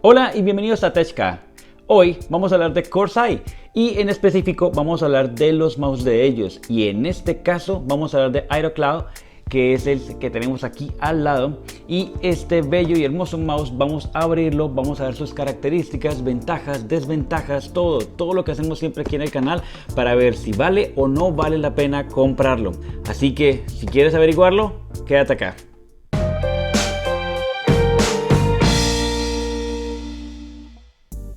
Hola y bienvenidos a TechCa. Hoy vamos a hablar de Corsair y en específico vamos a hablar de los mouse de ellos, y en este caso vamos a hablar de Aerocloud, que es el que tenemos aquí al lado. Y este bello y hermoso mouse vamos a abrirlo, vamos a ver sus características, ventajas, desventajas, todo lo que hacemos siempre aquí en el canal para ver si vale o no vale la pena comprarlo. Así que si quieres averiguarlo, quédate acá.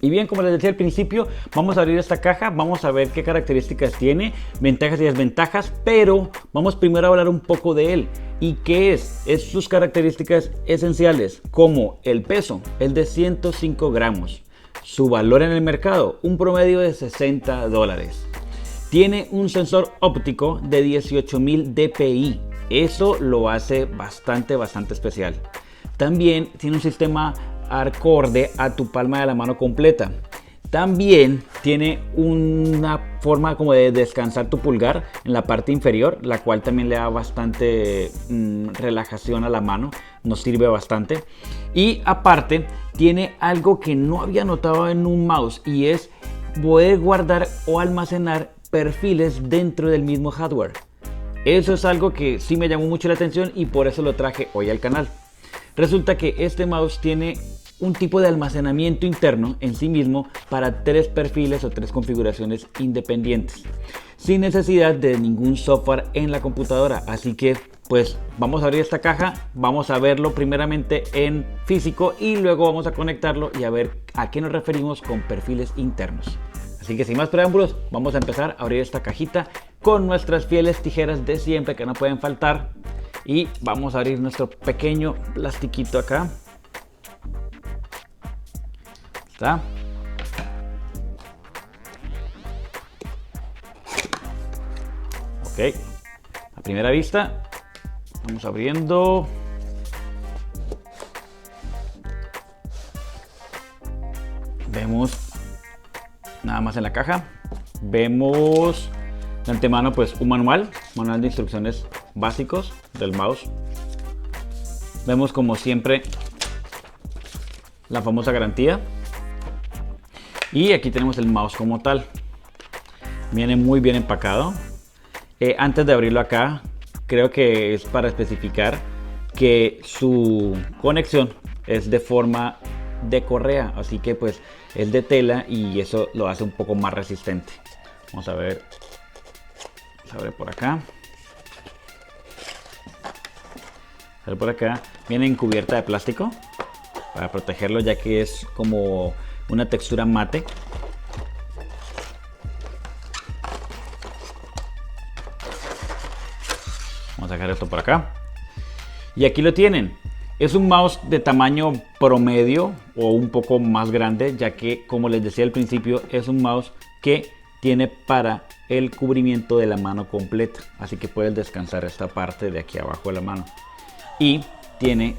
Y bien, como les decía al principio, vamos a abrir esta caja, vamos a ver qué características tiene, ventajas y desventajas, pero vamos primero a hablar un poco de él. ¿Y qué es? Es sus características esenciales, como el peso, el de 105 gramos. Su valor en el mercado, un promedio de $60. Tiene un sensor óptico de 18.000 dpi. Eso lo hace bastante especial. También tiene un sistema acorde a tu palma de la mano completa. También tiene una forma como de descansar tu pulgar en la parte inferior, la cual también le da bastante relajación a la mano, nos sirve bastante. Y aparte tiene algo que no había notado en un mouse, y es poder guardar o almacenar perfiles dentro del mismo hardware. Eso es algo que sí me llamó mucho la atención y por eso lo traje hoy al canal. Resulta que este mouse tiene un tipo de almacenamiento interno en sí mismo para 3 perfiles o 3 configuraciones independientes, sin necesidad de ningún software en la computadora. Así que pues vamos a abrir esta caja, vamos a verlo primeramente en físico y luego vamos a conectarlo y a ver a qué nos referimos con perfiles internos. Así que sin más preámbulos, vamos a empezar a abrir esta cajita con nuestras fieles tijeras de siempre que no pueden faltar. Y vamos a abrir nuestro pequeño plastiquito acá. ¿Está? Ok. A primera vista, vamos abriendo. Vemos nada más en la caja. Vemos de antemano pues un manual de instrucciones básicos del mouse. Vemos como siempre la famosa garantía, y aquí tenemos el mouse como tal. Viene muy bien empacado. Antes de abrirlo acá, creo que es para especificar que su conexión es de forma de correa, así que pues es de tela y eso lo hace un poco más resistente. Vamos a ver, se abre por acá. Por acá viene en cubierta de plástico para protegerlo, ya que es como una textura mate. Vamos a sacar esto por acá y aquí lo tienen. Es un mouse de tamaño promedio o un poco más grande, ya que, como les decía al principio, es un mouse que tiene para el cubrimiento de la mano completa, así que puedes descansar esta parte de aquí abajo de la mano. Y tiene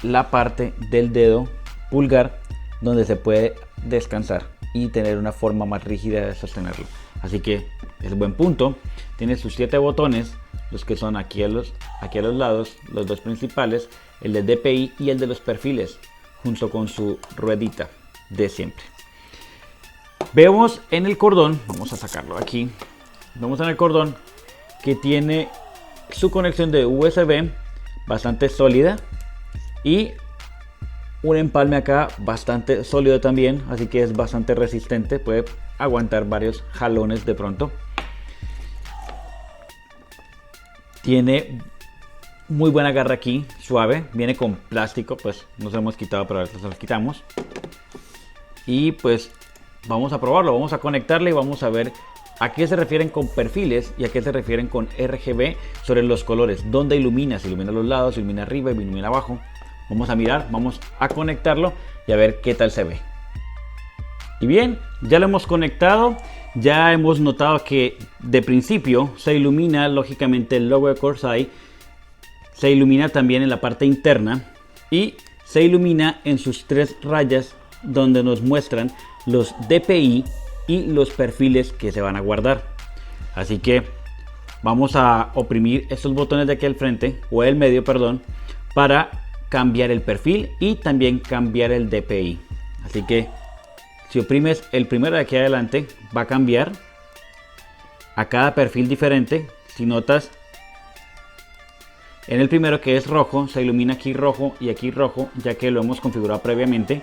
la parte del dedo pulgar donde se puede descansar y tener una forma más rígida de sostenerlo. Así que es buen punto. Tiene sus 7 botones, los que son aquí a los lados, los 2 principales, el de DPI y el de los perfiles, junto con su ruedita de siempre. Vemos en el cordón, vamos a sacarlo aquí. Vemos en el cordón que tiene su conexión de USB bastante sólida y un empalme acá bastante sólido también, así que es bastante resistente, puede aguantar varios jalones de pronto. Tiene muy buena garra aquí, suave, viene con plástico, pues nos hemos quitado, pero ahora nos quitamos. Y pues vamos a probarlo, vamos a conectarle y vamos a ver a qué se refieren con perfiles y a qué se refieren con RGB sobre los colores. ¿Dónde ilumina? Si ilumina los lados, si ilumina arriba, si ilumina abajo. Vamos a mirar, vamos a conectarlo y a ver qué tal se ve. Y bien, ya lo hemos conectado. Ya hemos notado que de principio se ilumina lógicamente el logo de Corsair. Se ilumina también en la parte interna y se ilumina en sus 3 rayas donde nos muestran los DPI y los perfiles que se van a guardar. Así que vamos a oprimir estos botones de aquí al frente, o el medio, perdón, para cambiar el perfil y también cambiar el DPI. Así que si oprimes el primero de aquí adelante, va a cambiar a cada perfil diferente. Si notas, en el primero, que es rojo, se ilumina aquí rojo y aquí rojo, ya que lo hemos configurado previamente.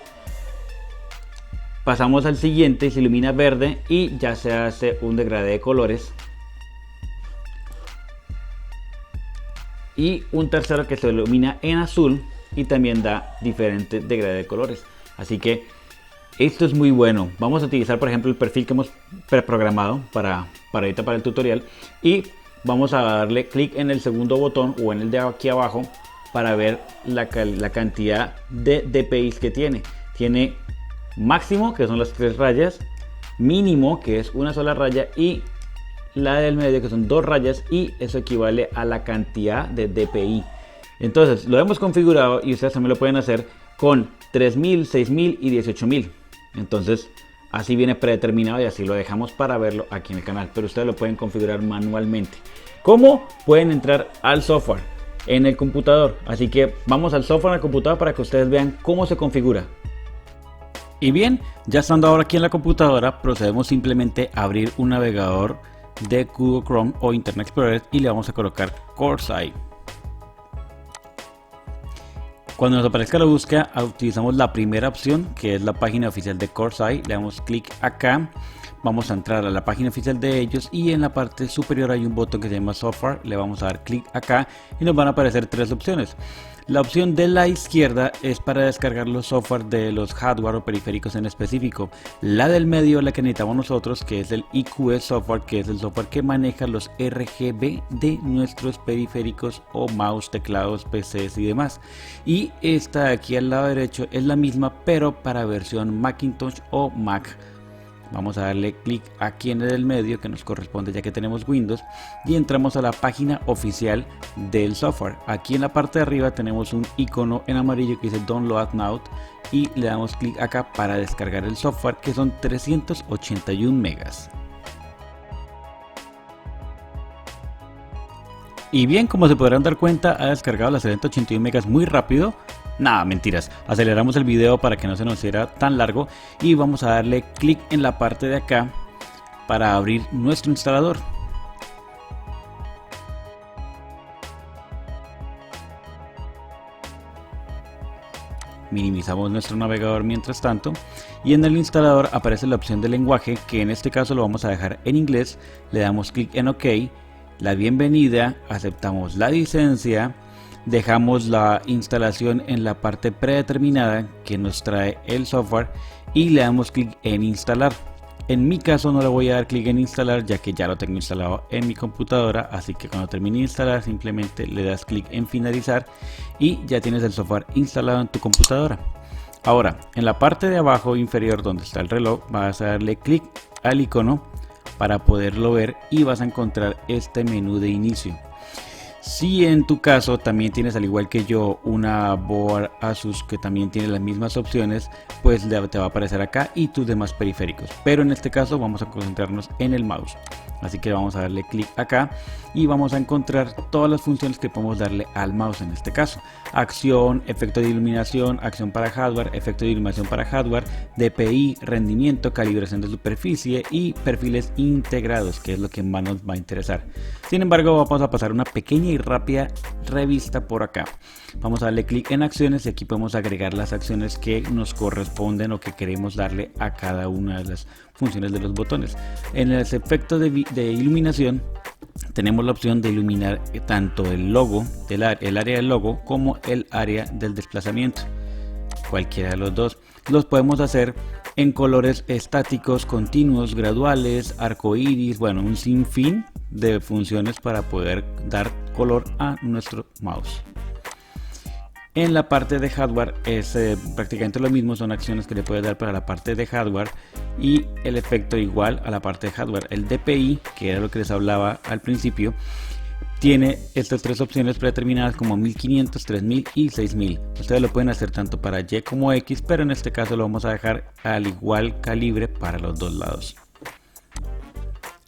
Pasamos al siguiente y se ilumina verde y ya se hace un degradé de colores. Y un tercero que se ilumina en azul y también da diferente degradé de colores. Así que esto es muy bueno. Vamos a utilizar, por ejemplo, el perfil que hemos preprogramado para ahorita para el tutorial. Y vamos a darle clic en el segundo botón o en el de aquí abajo para ver la cantidad de DPI que tiene. Tiene máximo, que son las 3 rayas, mínimo, que es una sola raya, y la del medio, que son 2 rayas, y eso equivale a la cantidad de DPI. Entonces lo hemos configurado y ustedes también lo pueden hacer con 3000, 6000 y 18000. Entonces así viene predeterminado y así lo dejamos para verlo aquí en el canal, pero ustedes lo pueden configurar manualmente. ¿Cómo? Pueden entrar al software en el computador. Así que vamos al software en el computador para que ustedes vean cómo se configura. Y bien, ya estando ahora aquí en la computadora, procedemos simplemente a abrir un navegador de Google Chrome o Internet Explorer y le vamos a colocar Corsair. Cuando nos aparezca la búsqueda, utilizamos la primera opción, que es la página oficial de Corsair. Le damos clic acá, vamos a entrar a la página oficial de ellos y en la parte superior hay un botón que se llama Software. Le vamos a dar clic acá y nos van a aparecer 3 opciones. La opción de la izquierda es para descargar los software de los hardware o periféricos en específico. La del medio, la que necesitamos nosotros, que es el IQS software, que es el software que maneja los RGB de nuestros periféricos o mouse, teclados, PCs y demás. Y esta de aquí al lado derecho es la misma, pero para versión Macintosh o Mac. Vamos a darle clic aquí en el medio que nos corresponde ya que tenemos Windows y entramos a la página oficial del software. Aquí en la parte de arriba tenemos un icono en amarillo que dice Download Now y le damos clic acá para descargar el software, que son 381 megas. Y bien, como se podrán dar cuenta, ha descargado las 381 megas muy rápido. Nada, mentiras. Aceleramos el video para que no se nos hiciera tan largo y vamos a darle clic en la parte de acá para abrir nuestro instalador. Minimizamos nuestro navegador mientras tanto y en el instalador aparece la opción de lenguaje, que en este caso lo vamos a dejar en inglés. Le damos clic en OK, la bienvenida, aceptamos la licencia. Dejamos la instalación en la parte predeterminada que nos trae el software y le damos clic en instalar. En mi caso no le voy a dar clic en instalar ya que ya lo tengo instalado en mi computadora, así que cuando termine de instalar simplemente le das clic en finalizar y ya tienes el software instalado en tu computadora. Ahora, en la parte de abajo inferior donde está el reloj, vas a darle clic al icono para poderlo ver y vas a encontrar este menú de inicio. Si en tu caso también tienes, al igual que yo, una board Asus que también tiene las mismas opciones, pues te va a aparecer acá y tus demás periféricos, pero en este caso vamos a concentrarnos en el mouse. Así que vamos a darle clic acá y vamos a encontrar todas las funciones que podemos darle al mouse en este caso: acción, efecto de iluminación, acción para hardware, efecto de iluminación para hardware, DPI, rendimiento, calibración de superficie y perfiles integrados, que es lo que más nos va a interesar. Sin embargo, vamos a pasar una pequeña y rápida revista por acá. Vamos a darle clic en acciones y aquí podemos agregar las acciones que nos corresponden o que queremos darle a cada una de las funciones de los botones. En los efectos de iluminación tenemos la opción de iluminar tanto el logo, el área del logo, como el área del desplazamiento. Cualquiera de los dos. Los podemos hacer en colores estáticos, continuos, graduales, arcoíris, bueno, un sinfín de funciones para poder dar color a nuestro mouse. En la parte de hardware es prácticamente lo mismo, son acciones que le puedes dar para la parte de hardware y el efecto igual a la parte de hardware. El DPI, que era lo que les hablaba al principio, tiene estas 3 opciones predeterminadas como 1500, 3000 y 6000. Ustedes lo pueden hacer tanto para Y como X, pero en este caso lo vamos a dejar al igual calibre para los dos lados.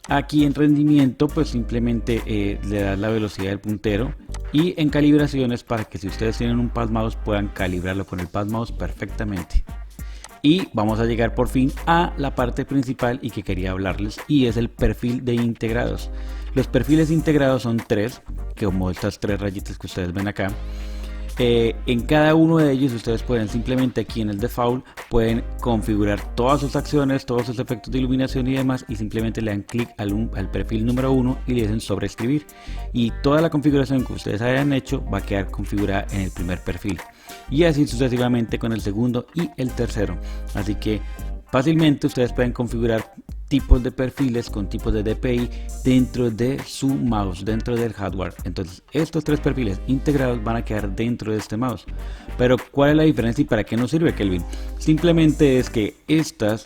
Aquí en rendimiento pues simplemente le das la velocidad del puntero, y en calibraciones para que si ustedes tienen un pad mouse puedan calibrarlo con el pad mouse perfectamente. Y vamos a llegar por fin a la parte principal y que quería hablarles, y es el perfil de integrados. Los perfiles integrados son tres, como estas tres rayitas que ustedes ven acá. En cada uno de ellos ustedes pueden simplemente aquí en el default pueden configurar todas sus acciones, todos sus efectos de iluminación y demás, y simplemente le dan clic al perfil número 1 y le dicen sobreescribir, y toda la configuración que ustedes hayan hecho va a quedar configurada en el primer perfil, y así sucesivamente con el segundo y el tercero. Así que fácilmente ustedes pueden configurar tipos de perfiles con tipos de DPI dentro de su mouse, dentro del hardware. Entonces estos tres perfiles integrados van a quedar dentro de este mouse. Pero ¿cuál es la diferencia y para qué nos sirve, Kelvin? Simplemente es que estos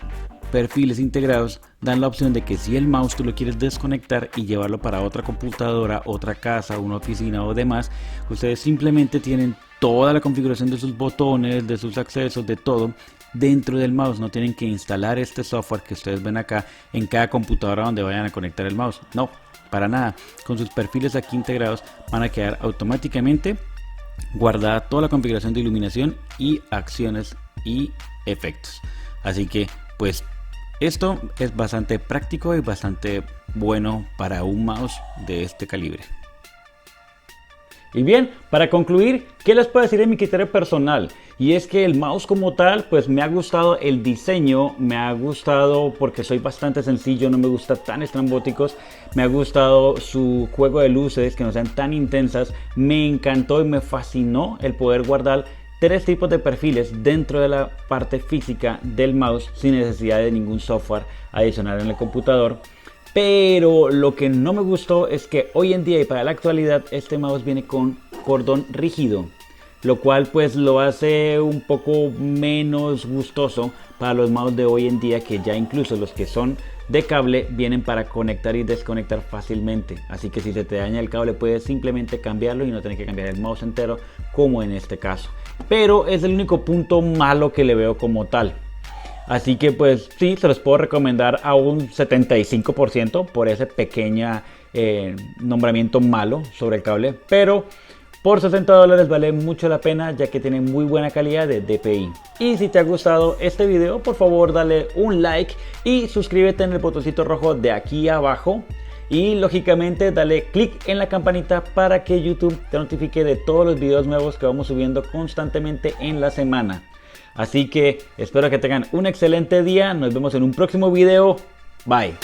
perfiles integrados dan la opción de que si el mouse tú lo quieres desconectar y llevarlo para otra computadora, otra casa, una oficina o demás, ustedes simplemente tienen toda la configuración de sus botones, de sus accesos, de todo dentro del mouse. No tienen que instalar este software que ustedes ven acá en cada computadora donde vayan a conectar el mouse. No, para nada. Con sus perfiles aquí integrados van a quedar automáticamente guardada toda la configuración de iluminación y acciones y efectos. Así que pues esto es bastante práctico y bastante bueno para un mouse de este calibre. Y bien, para concluir, ¿qué les puedo decir de mi criterio personal? Y es que el mouse como tal, pues me ha gustado el diseño, me ha gustado porque soy bastante sencillo, no me gusta tan estrambóticos, me ha gustado su juego de luces que no sean tan intensas, me encantó y me fascinó el poder guardar tres tipos de perfiles dentro de la parte física del mouse sin necesidad de ningún software adicional en el computador. Pero lo que no me gustó es que hoy en día y para la actualidad este mouse viene con cordón rígido, lo cual pues lo hace un poco menos gustoso para los mouse de hoy en día, que ya incluso los que son de cable vienen para conectar y desconectar fácilmente. Así que si se te daña el cable puedes simplemente cambiarlo y no tener que cambiar el mouse entero como en este caso. Pero es el único punto malo que le veo como tal. Así que pues sí, se los puedo recomendar a un 75% por ese pequeño nombramiento malo sobre el cable. Pero por $60 vale mucho la pena, ya que tiene muy buena calidad de DPI. Y si te ha gustado este video, por favor dale un like y suscríbete en el botoncito rojo de aquí abajo. Y lógicamente dale click en la campanita para que YouTube te notifique de todos los videos nuevos que vamos subiendo constantemente en la semana. Así que espero que tengan un excelente día. Nos vemos en un próximo video. Bye.